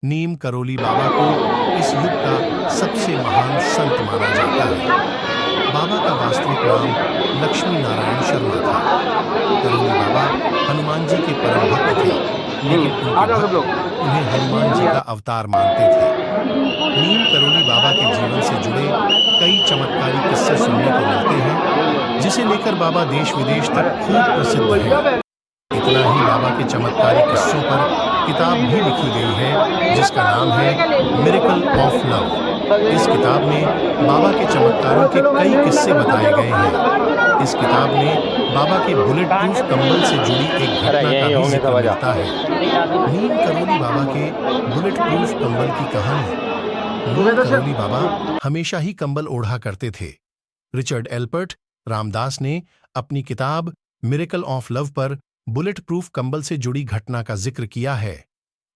नीम करोली बाबा को इस युग का सबसे महान संत माना जाता है। बाबा का वास्तविक नाम लक्ष्मी नारायण शर्मा था। करोली बाबा हनुमान जी के परम भक्त थे, लेकिन उनके भक्त उन्हें हनुमान जी का अवतार मानते थे। नीम करोली बाबा के जीवन से जुड़े कई चमत्कारी किस्से सुनने को मिलते हैं, जिसे लेकर बाबा देश विदेश तक खूब प्रसिद्ध है। इतना ही, बाबा के चमत्कारी किस्सों पर किताब भी लिखी गई है, जिसका नाम है मिरेकल ऑफ लव। इस किताब में बाबा के चमत्कारों के कई किस्से बताए गए हैं। इस किताब में बाबा के बुलेट प्रूफ कंबल से जुड़ी एक घटना का भी जिक्र मिलता है। नीम करोली बाबा के बुलेट प्रूफ कंबल की कहानी। नीम करोली बाबा हमेशा ही कंबल ओढ़ा करते थे। रिचर्ड एल्पर्ट रामदास ने अपनी किताब मिरेकल ऑफ लव पर बुलेट प्रूफ कंबल से जुड़ी घटना का जिक्र किया है।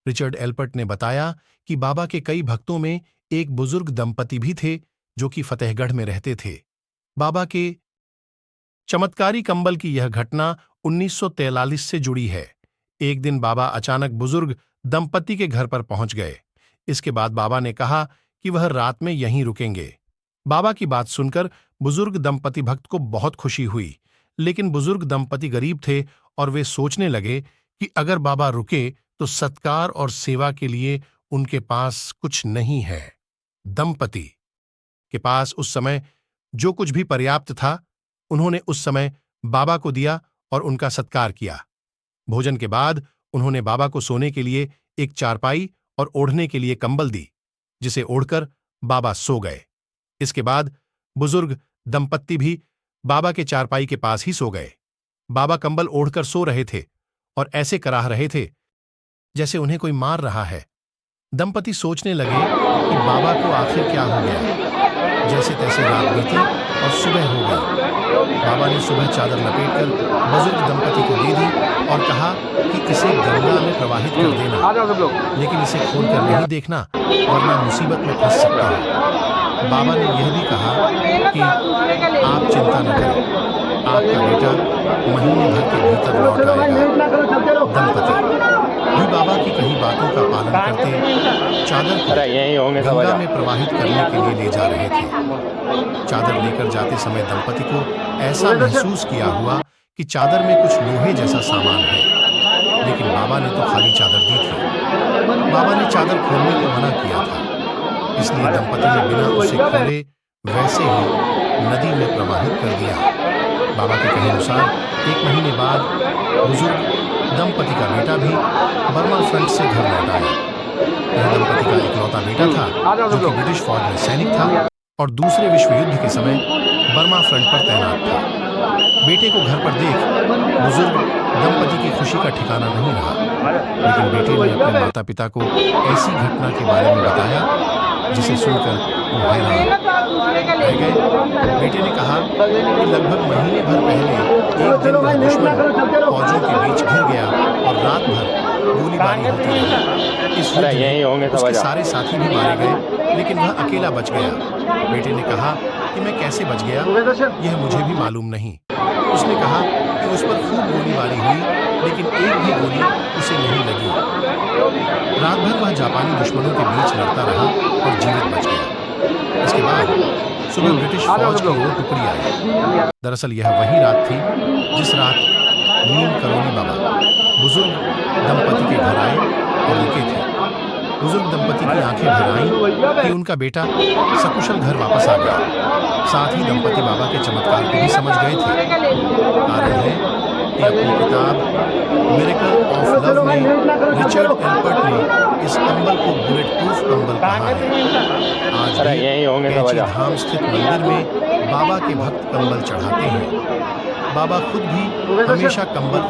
रिचर्ड एल्पर्ट ने बताया कि बाबा के कई भक्तों में एक बुजुर्ग दंपति भी थे, जो कि फतेहगढ़ में रहते थे। बाबा के चमत्कारी कंबल की यह घटना 1943 से जुड़ी है। एक दिन बाबा अचानक बुजुर्ग दंपति के घर पर पहुंच गए। इसके बाद बाबा ने कहा कि वह रात में यहीं रुकेंगे। बाबा की बात सुनकर बुजुर्ग दंपति भक्त को बहुत खुशी हुई, लेकिन बुजुर्ग दंपति गरीब थे और वे सोचने लगे कि अगर बाबा रुके तो सत्कार और सेवा के लिए उनके पास कुछ नहीं है। दंपति के पास उस समय जो कुछ भी पर्याप्त था, उन्होंने उस समय बाबा को दिया और उनका सत्कार किया। भोजन के बाद उन्होंने बाबा को सोने के लिए एक चारपाई और ओढ़ने के लिए कंबल दी, जिसे ओढ़कर बाबा सो गए। इसके बाद बुजुर्ग दंपत्ति भी बाबा के चारपाई के पास ही सो गए। बाबा कंबल ओढ़कर सो रहे थे और ऐसे कराह रहे थे जैसे उन्हें कोई मार रहा है। दंपति सोचने लगे कि बाबा को आखिर क्या हो गया। जैसे तैसे रात बीती और सुबह हो गई। बाबा ने सुबह चादर लपेटकर बुजुर्ग दंपति को दे दी और कहा कि इसे गंगा में प्रवाहित कर देना, लेकिन इसे खोलकर नहीं देखना, वरना मुसीबत में फंस सकता है। बाबा ने यह भी कहा कि आप चिंता न करें, आपका बेटा महीने भर के भीतर लौट आएगा। दंपति भी बाबा की कही बातों का पालन करते चादर को गंगा में प्रवाहित करने के लिए ले जा रहे थे। चादर लेकर जाते समय दंपति को ऐसा महसूस किया हुआ कि चादर में कुछ लोहे जैसा सामान है, लेकिन बाबा ने तो खाली चादर दी थी। बाबा ने चादर खोलने को मना किया था, इसलिए दंपति ने बिना उसे खोले वैसे ही नदी में प्रवाहित कर दिया। बाबा के कहे अनुसार 1 महीने बाद बुजुर्ग दंपति का बेटा भी बर्मा फ्रंट से घर लौट आया। यह दंपति का इकलौता बेटा था, जो कि ब्रिटिश फौज में सैनिक था और दूसरे विश्व युद्ध के समय बर्मा फ्रंट पर तैनात था। बेटे को घर पर देख बुजुर्ग दंपति की खुशी का ठिकाना नहीं रहा, लेकिन बेटे ने अपने माता पिता को ऐसी घटना के बारे में बताया जिसे सुनकर वो हैरान रह गए। बेटे ने कहा कि लगभग महीने भर पहले एक दिन वह दुश्मन फौजों के बीच घिर गया और रात भर गोलीबारी होती रही। इस युद्ध में उसके सारे साथी भी मारे गए, लेकिन वह अकेला बच गया। बेटे ने कहा कि मैं कैसे बच गया, यह मुझे भी मालूम नहीं। उसने कहा कि उस पर खूब गोलीबारी हुई, लेकिन एक भी गोली उसे नहीं लगी। रात भर वह जापानी दुश्मनों के बीच लड़ता रहा और जीवित बच गया। इसके बाद सुबह ब्रिटिश फौज की ओर टुकड़ी आई। दरअसल यह वही रात थी जिस रात नीम करोली बाबा बुजुर्ग दंपति के घर आए और रुके थे। बुजुर्ग दंपति की आंखें भर आईं कि उनका बेटा सकुशल घर वापस आ गया। साथ ही दंपति बाबा के चमत्कार को भी समझ गए थे। कारण है कि अपनी किताब मिरेकल ऑफ लव में रिचर्ड एल्पर्ट ने इस कंबल को बुलेट प्रूफ कंबल कहा है। आज भी कैची धाम स्थित मंदिर में बाबा के भक्त कंबल चढ़ाते हैं। बाबा खुद भी हमेशा कंबल